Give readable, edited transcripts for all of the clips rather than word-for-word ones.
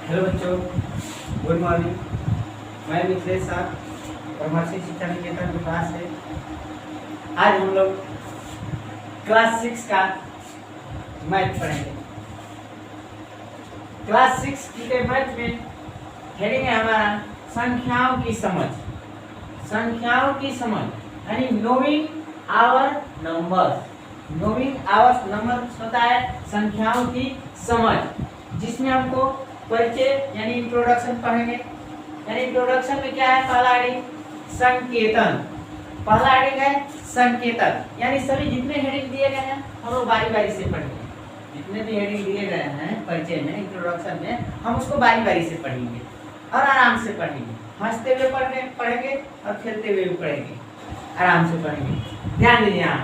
Hello बच्चों, good morning. मैं मिथिलेश साहब ब्रह्मर्षि शिक्षा निकेतन विकास से आज हम लोग क्लास 6 का मैथ पढ़ेंगे। क्लास 6 के मैथ में हेडिंग है हमारा संख्याओं की समझ। संख्याओं की समझ यानी knowing our numbers. Knowing our numbers होता है संख्याओं की समझ, जिसमें हमको परिचय यानी इंट्रोडक्शन पढ़ेंगे। यानी इंट्रोडक्शन में क्या है, पहला हेडिंग संकेतन। पहला हेडिंग है संकेतन, यानी सभी जितने हेडिंग दिए गए हैं हम लोग बारी बारी से पढ़ेंगे। जितने भी हेडिंग दिए गए हैं परिचय में, इंट्रोडक्शन में, हम उसको बारी बारी से पढ़ेंगे और आराम से पढ़ेंगे। हंसते हुए पढ़ेंगे और खेलते हुए भी पढ़ेंगे, आराम से पढ़ेंगे। ध्यान दीजिए यहाँ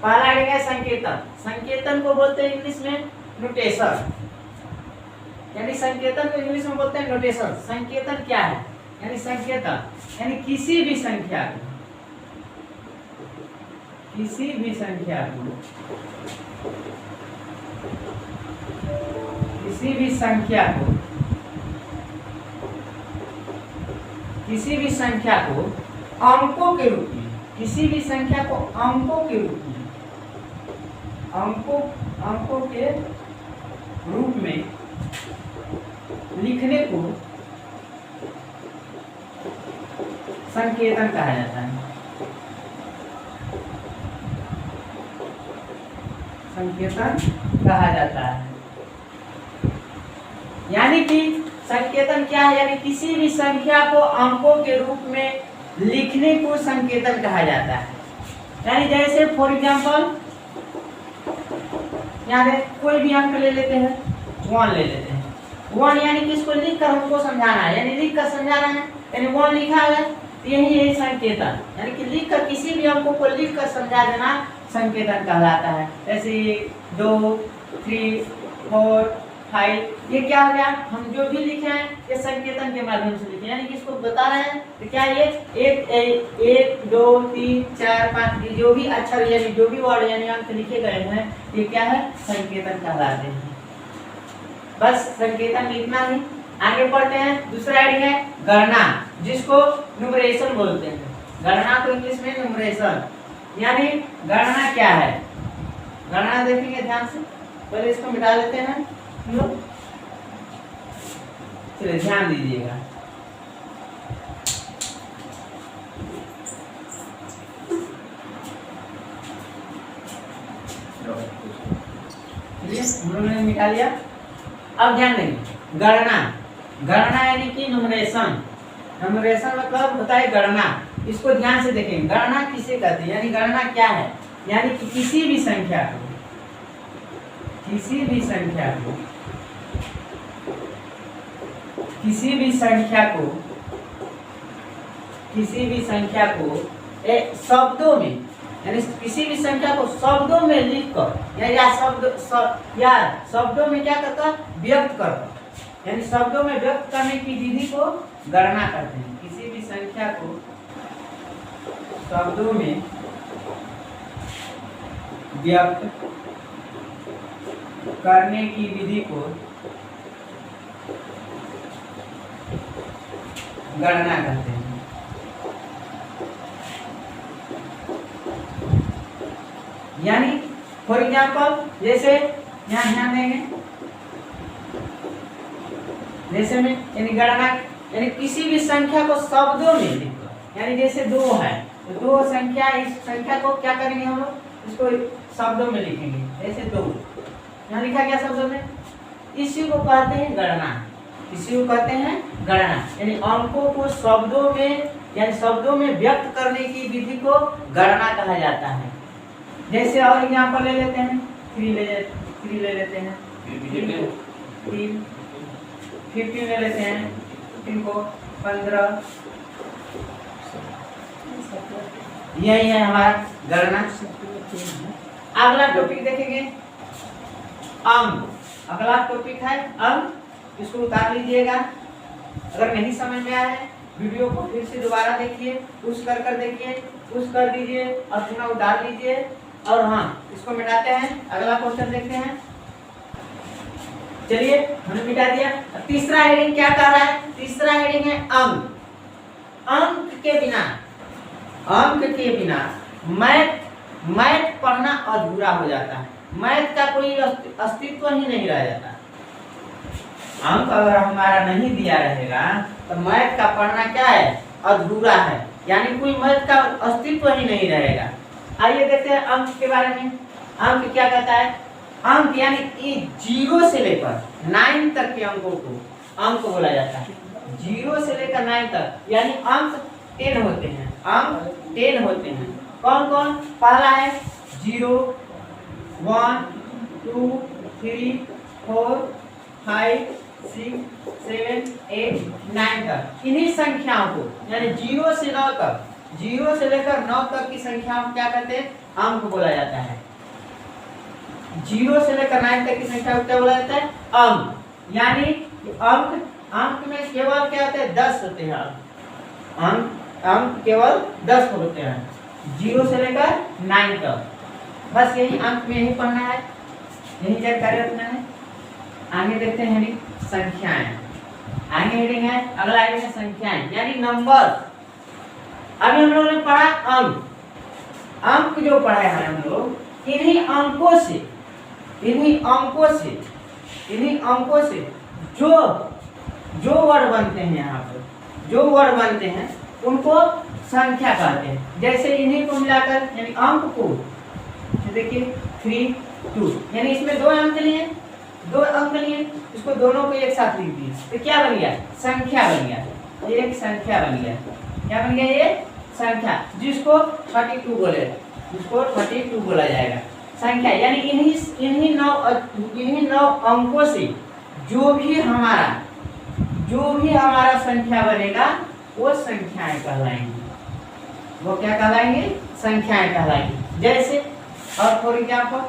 पहला हेडिंग है संकेतन। संकेतन को बोलते हैं इंग्लिश में नोटेशन, यानी संकेतन को इंग्लिश में बोलते हैं नोटेशन। संकेतन क्या है, यानी संकेतन यानी किसी भी संख्या को, किसी भी संख्या को, किसी भी संख्या को, किसी भी संख्या को अंकों के रूप में, किसी भी संख्या को अंकों के रूप में, अंकों के रूप में लिखने को संकेतन कहा जाता है। संकेतन कहा जाता है। यानी कि संकेतन क्या है, यानी किसी भी संख्या को अंकों के रूप में लिखने को संकेतन कहा जाता है। यानी जैसे फॉर एग्जांपल यहाँ कोई भी अंक ले लेते हैं, 1 ले लेते हैं। 1 यानी कि इसको लिख कर हमको समझाना है, यानी लिख कर समझाना है, यानी 1 लिखा है तो यही संकेतन, यानी कि लिख कर किसी भी अंकों को लिख कर समझा देना संकेतन कहलाता है। जैसे 2, 3, 4, 5, ये क्या हो गया, हम जो भी लिखे हैं ये संकेतन के माध्यम से लिखे, यानी कि इसको बता रहे हैं तो क्या ये 1, 2, 3, 4, 5 जो भी अक्षर यानी जो भी वर्ड यानी अंक लिखे गए हैं ये क्या है, संकेतन कहलाते हैं। बस संकेतन लिखना ही। आगे पढ़ते हैं। दूसरा हेडिंग है गणना, जिसको न्यूमरेशन बोलते हैं। गणना को इंग्लिश में न्यूमरेशन, यानी गणना क्या है। गणना देखेंगे ध्यान से, पहले इसको मिटा लेते हैं हम लोग। चलिए ध्यान दीजिएगा। हम लोगों ने मिटा लिया। अब ध्यान देंगे गणना। गणना यानी कि न्यूमरेशन। न्यूमरेशन मतलब होता है गणना। इसको ध्यान से देखेंगे, गणना किसे कहते हैं, यानी गणना क्या है, यानी कि किसी भी संख्या को, किसी भी संख्या को, किसी भी संख्या को, किसी भी संख्या को शब्दों में, यानी किसी भी संख्या को शब्दों में लिखकर या शब्दों में क्या करता है, व्यक्त करता, यानी शब्दों में व्यक्त करने की विधि को गणना कहते हैं। किसी भी संख्या को शब्दों में व्यक्त करने की विधि को गणना कहते हैं। यानी फॉर एग्जाम्पल जैसे यहाँ ध्यान देंगे, जैसे में यानी गणना यानी किसी भी संख्या को शब्दों में लिखो, यानी जैसे 2 है तो 2 संख्या, इस संख्या को क्या करेंगे हम लोग, इसको शब्दों में लिखेंगे। जैसे 2 यहाँ लिखा गया शब्दों में, इसी को कहते हैं गणना। इसी को कहते हैं गणना, यानी अंकों को शब्दों में यानी शब्दों में व्यक्त करने की विधि को गणना कहा जाता है। जैसे और एग्जांपल ले लेते हैं, 3 ले लेते हैं, 3, 15 ले लेते हैं, 15 को 15, यही है हमारा गणना। अगला टॉपिक देखेंगे अंक। अगला टॉपिक है अंक, इसको उतार लीजिएगा। अगर नहीं समझ में आया है वीडियो को फिर से दोबारा देखिए, पुश कर देखिए, पुश कर दीजिए और पुनः उतार लीजिए। और हाँ, इसको मिटाते हैं। अगला क्वेश्चन देखते हैं। चलिए हमने मिटा दिया। तीसरा हेडिंग क्या कर रहा है? तीसरा हेडिंग है अंक। अंक के बिना मैथ पढ़ना अधूरा हो जाता है। मैथ का कोई अस्तित्व ही नहीं रह जाता। अंक अगर हमारा नहीं दिया रहेगा तो मैथ का पढ़ना क्या है? अधूरा है, यानी कोई मैथ का अस्तित्व ही नहीं रहेगा। आइए देखते हैं अंक के बारे में। अंक क्या कहता है? अंक यानी 0 से लेकर 9 तक के अंकों को अंक बोला जाता है। 0 से लेकर 9 तक यानी अंक 10 होते हैं। अंक 10 होते हैं। कौन कौन? पहला है 0, 1, 2, 3, 4, 5, 6, 7, 8, 9 तक। इन्हीं संख्याओं को यानी 0 से 9 तक, 0 से लेकर 9 तक की संख्याओं को क्या कहते हैं? अंक बोला जाता है। 0 से लेकर 9 तक की संख्या को क्या बोला जाता है? अंक। यानी अंक में केवल क्या होते हैं? 10 होते हैं। अंक केवल 10 होते हैं 0 से लेकर 9 तक। बस यही अंक में यही पढ़ना है, यही जानकारी रखना है। आगे देखते हैं हेडिंग संख्याएं। आगे हेडिंग है, अगला हेडिंग है संख्याएं यानी नंबर। अभी हम लोगों ने पढ़ा अंक। अंक जो पढ़ा है हम लोग इन्हीं अंकों से जो वर्ड बनते हैं, यहाँ पर जो वर्ड बनते हैं उनको संख्या कहते हैं। जैसे इन्हीं को मिलाकर यानी अंक को देखिए 3, 2 यानी इसमें 2 अंक लिए, इसको दोनों को एक साथ लिख दिए तो क्या बन गया? संख्या बन गया। एक संख्या बन गया। क्या बन गया? ये संख्या, जिसको 32 बोला जाएगा। संख्या यानी इन्हीं 9 अंकों से जो भी हमारा संख्या बनेगा वो संख्याएं कहलाएंगी। वो क्या कहलाएंगे? संख्याएं कहलाएंगी। जैसे और फॉर एग्जाम्पल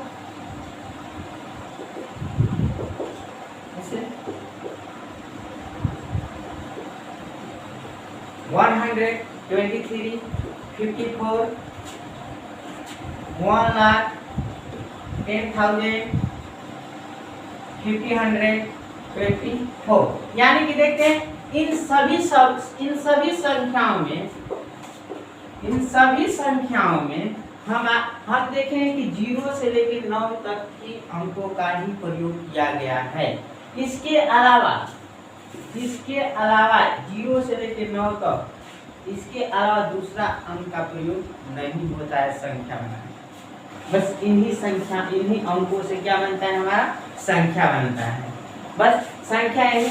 123, 54, 1,00,000, 10,000, 50, 24। यानी कि देखते हैं इन सभी संख्याओं में हम देखें कि 0 से लेकर 9 तक की अंकों का ही प्रयोग किया गया है। इसके अलावा 0 से लेकर 9 तक इसके अलावा दूसरा अंक का प्रयोग नहीं होता है संख्या बनाने। बस इन्हीं अंकों से क्या बनता है? हमारा संख्या बनता है। बस संख्या यही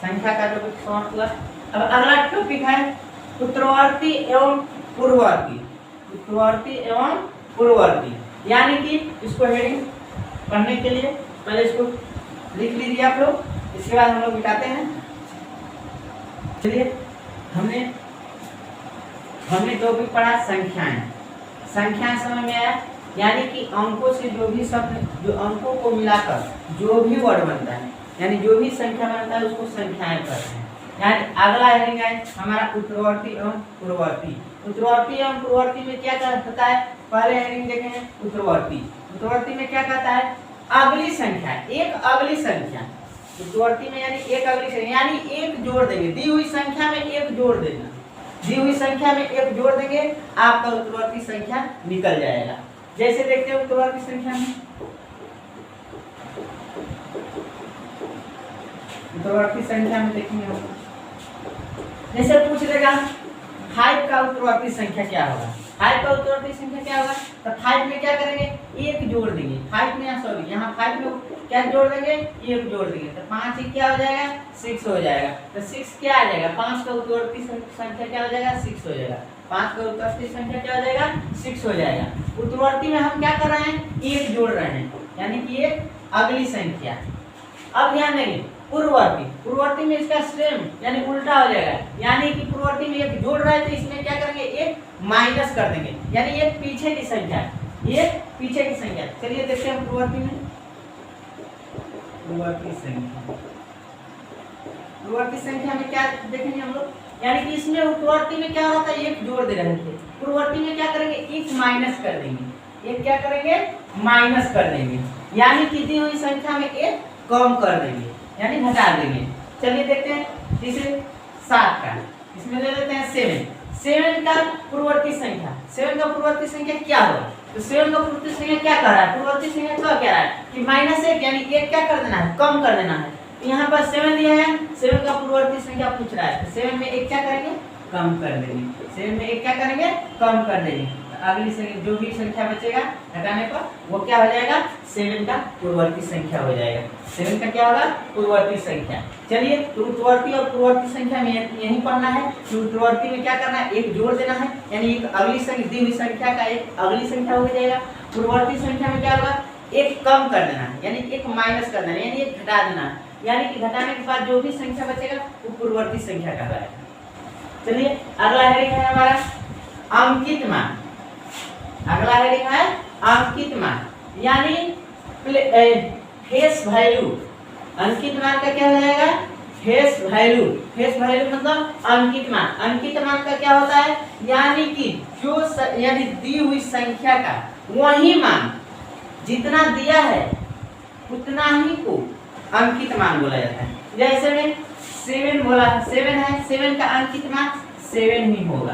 संख्या का टॉपिक समाप्त हुआ। अब अगला टॉपिक है उत्तरवर्ती एवं पूर्ववर्ती। यानी कि इसको हेडिंग पढ़ने के लिए पहले इसको लिख लीजिए आप लोग, इसके बाद हम लोग मिटाते हैं। चलिए हमने टॉपिक पढ़ा संख्याएं समझ में आया। यानी कि अंकों से जो भी शब्द, जो अंकों को मिलाकर जो भी वर्ड बनता है यानी जो भी संख्या बनता है उसको संख्याएं कहते हैं। यानी अगला हेडिंग है हमारा उत्तरवर्ती एवं पूर्ववर्ती में क्या कहता है? पहले हेडिंग देखेंगे उत्तरवर्ती में क्या कहता है? अगली संख्या, एक अगली संख्या। उत्तरवर्ती में यानी एक अगली संख्या, यानी एक जोड़ देंगे, दी हुई संख्या में एक जोड़ देना, आपका उत्तरवर्ती संख्या निकल जाएगा। जैसे देखते हैं उत्तरवर्ती संख्या में, देखेंगे हम, जैसे पूछ लेगा 5 का उत्तरवर्ती संख्या क्या होगा? 5 का उत्तरवर्ती संख्या क्या होगा? तो 5 में क्या करेंगे? एक जोड़ देंगे। 5 में यहाँ 5 में क्या जोड़ देंगे? एक जोड़ देंगे तो 5 ही क्या हो जाएगा? 6 हो जाएगा। तो 6 क्या आ जाएगा? 5 का उत्तरवर्ती संख्या क्या हो जाएगा? 6 हो जाएगा। 5 का उत्तरवर्ती संख्या क्या हो जाएगा? 6 हो जाएगा। उत्तरवर्ती में हम क्या कर रहे हैं? एक जोड़ रहे हैं, यानी कि एक अगली संख्या। अब ध्यान देंगे पूर्ववर्ती में इसका सेम यानी उल्टा हो जाएगा। यानी कि पूर्ववर्ती में एक जोड़ रहा है तो इसमें क्या करेंगे? एक माइनस कर देंगे, यानी एक पीछे की संख्या। चलिए देखते हैं पूर्ववर्ती संख्या में क्या देखेंगे हम लोग? यानी कि इसमें उत्तरवर्ती में क्या होता है? एक जोड़ दे रहे थे, पूर्ववर्ती में क्या करेंगे? एक माइनस कर देंगे। एक क्या करेंगे? माइनस कर देंगे। यानी कि दी हुई संख्या में एक कम कर देंगे यानी घटा देंगे। चलिए देखते हैं तीसरे 7 का, इसमें ले लेते हैं 7 का पूर्ववर्ती संख्या, 7 का पूर्ववर्ती संख्या क्या होगा? तो 7 का पूर्ववर्ती संख्या क्या कर रहा है? पूर्ववर्ती संख्या क्या कह रहा है कि -1 यानी 1 क्या कर देना है? कम कर देना है। तो यहाँ पर 7 दिया है, 7 का पूर्ववर्ती संख्या पूछ रहा है, तो 7 में 1 क्या करेंगे? कम कर देंगे। 7 में 1 क्या करेंगे? कम कर देंगे। तो अगली संख्या जो भी संख्या बचेगा घटाने पर वो क्या हो जाएगा? 7 का पूर्ववर्ती संख्या हो जाएगा। 7 का क्या होगा? पूर्ववर्ती संख्या। चलिए उत्तरवर्ती और पूर्ववर्ती संख्या में यही पढ़ना है कि उत्तरवर्ती में क्या करना है? एक जोड़ देना है यानी एक अगली संख्या दी हुई संख्या का एक अगली संख्या हो जाएगा। पूर्ववर्ती संख्या में क्या होगा? एक कम कर देना है यानी एक माइनस कर देना है यानी एक घटा देना है, यानी कि घटाने के बाद जो भी संख्या बचेगा वो पूर्ववर्ती संख्या कहलाएगा। चलिए अगला हेडिंग है हमारा अंकित मान। अगला हेडिंग है अंकित मान यानी फेस वैल्यू। अंकित मान का क्या हो जाएगा? Face value. फेस वैल्यू मतलब अंकित मान। अंकित मान का क्या होता है? यानी कि जो यानी दी हुई संख्या का वही मान जितना दिया है उतना ही को अंकित मान बोला जाता है। जैसे में 7 बोला, 7 है, 7 का अंकित मान 7 ही होगा।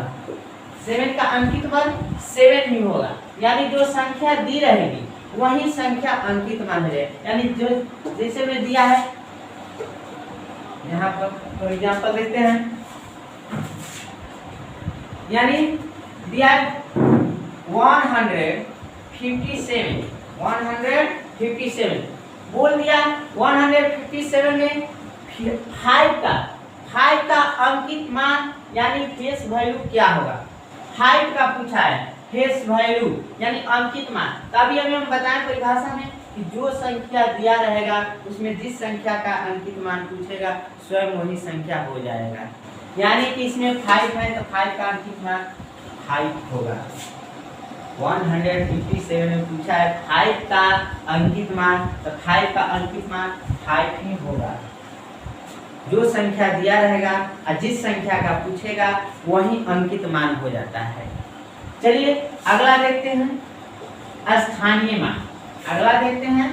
7 का अंकित मान 7 ही होगा यानी जो संख्या दी रहेगी वही संख्या अंकित मान हो जाएगा। यानी जो जैसे में दिया है, यहाँ पर एग्जांपल देते हैं, यानी दिया 157 बोल दिया। 157 में 5 का अंकित मान यानी फेस वैल्यू क्या होगा? 5 का पूछा है फेस वैल्यू यानी अंकित मान। तभी हमें बताएं परिभाषा में कि जो संख्या दिया रहेगा उसमें जिस संख्या का अंकित मान पूछेगा स्वयं वही संख्या हो जाएगा। यानी कि इसमें 5 है तो 5 का अंकित मान 5 होगा। 157 में पूछा है 5 का अंकित मान, तो 5 का अंकित मान 5 ही होगा। जो संख्या दिया रहेगा और जिस संख्या का पूछेगा वही अंकित मान हो जाता है। चलिए अगला देखते हैं स्थानीय मान। अगला देखते हैं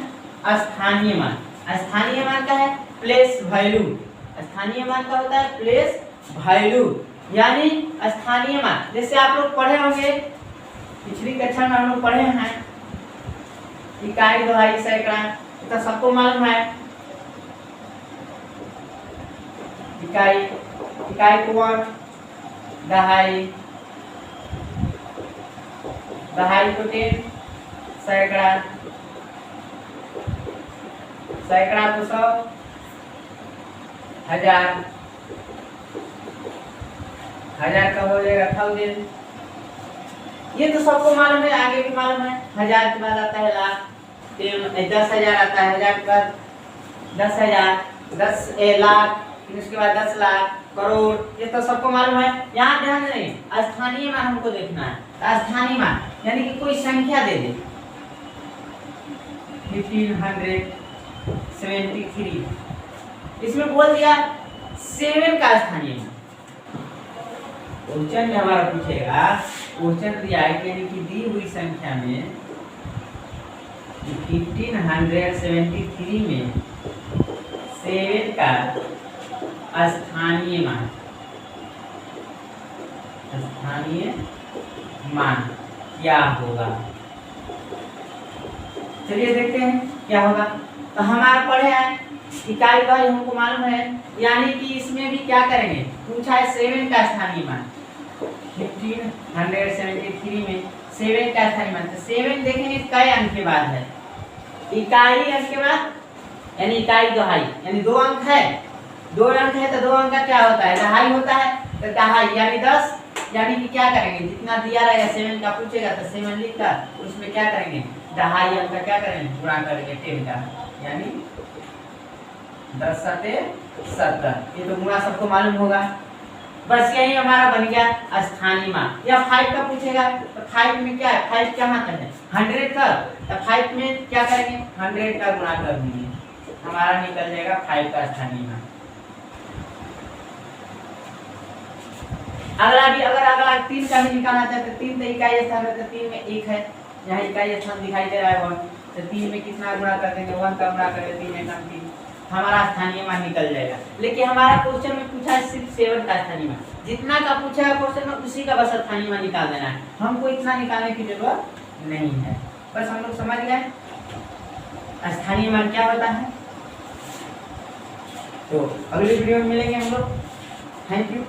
स्थानीय मान। स्थानीय मान का है प्लेस वैल्यू। स्थानीय मान का होता है प्लेस वैल्यू यानी स्थानीय मान। जैसे आप लोग पढ़े होंगे, पिछली कक्षा में हम लोग पढ़े हैं इकाई, दहाई, सैकड़ा, तो सबको मालूम है। इकाई कोण, दहाई को 10, सैकड़ा को 100, हजार का हो जाएगा 1000। ये तो सबको मालूम है, आगे भी मालूम है। 1000 के बाद आता है लाख, 10,000 आता है, 1000 के बाद 10,000, लाख, फिर उसके बाद 10 लाख, करोड़, ये तो सबको मालूम है। यहाँ ध्यान दें, स्थानीय मान हमको देखना है। स्थानीय मान यानी कि कोई संख्या दे दे 1573, इसमें बोल दिया 7 का स्थानीय मान। क्वेश्चन में हमारा पूछेगा, क्वेश्चन दिया है यानी कि दी हुई संख्या में 1573 में 7 का स्थानीय मान क्या होगा? चलिए देखते हैं क्या होगा। तो हमारा पढ़े हैं इकाई भाई हमको मालूम है, यानी कि इसमें भी क्या करेंगे? पूछा है 7 का स्थानीय मान। 1573 में 7 का स्थानीय मान, तो 7 देखेंगे कई अंक के बाद है? इकाई अंक के बाद यानी इकाई दहाई यानी 2 अंक है। 2 अंक है तो 2 अंक का क्या होता है? दहाई होता है। तो दहाई यानी 10, यानी कि क्या करेंगे? जितना दिया रहेगा 7 का पूछेगा तो 7 लिखकर उसमें क्या करेंगे? दहाई अंक का क्या करेंगे? गुणा करेंगे 10 का, यानी 10 7 70। ये तो गुणा सबको मालूम होगा। बस यही हमारा बन गया स्थानीय मान। या 5 का पूछेगा तो 5 में क्या है? 5 कहाँ तक है? 100 तक। तो 5 में क्या करेंगे? 100 का गुणा कर देंगे, हमारा निकल जाएगा 5 का स्थानीय मान। अगला 3 का भी निकालना चाहते हैं। 3 तो इकाई स्थान है, तो 3 में 1 है, यहाँ इकाई स्थान दिखाई दे रहा है 1, तो 3 में कितना गुणा कर देंगे? 1 का गुणा करेंगे 3 में 3, हमारा स्थानीय मान निकल जाएगा। लेकिन हमारा क्वेश्चन में पूछा है सिर्फ 7 का स्थानीय मान, जितना का पूछा है क्वेश्चन में उसी का बस स्थानीय मान निकाल देना है, हमको इतना निकालने की जरूरत नहीं है। बस हम लोग समझ गए स्थानीय मान क्या होता है। तो अगली वीडियो में मिलेंगे हम लोग। Thank you.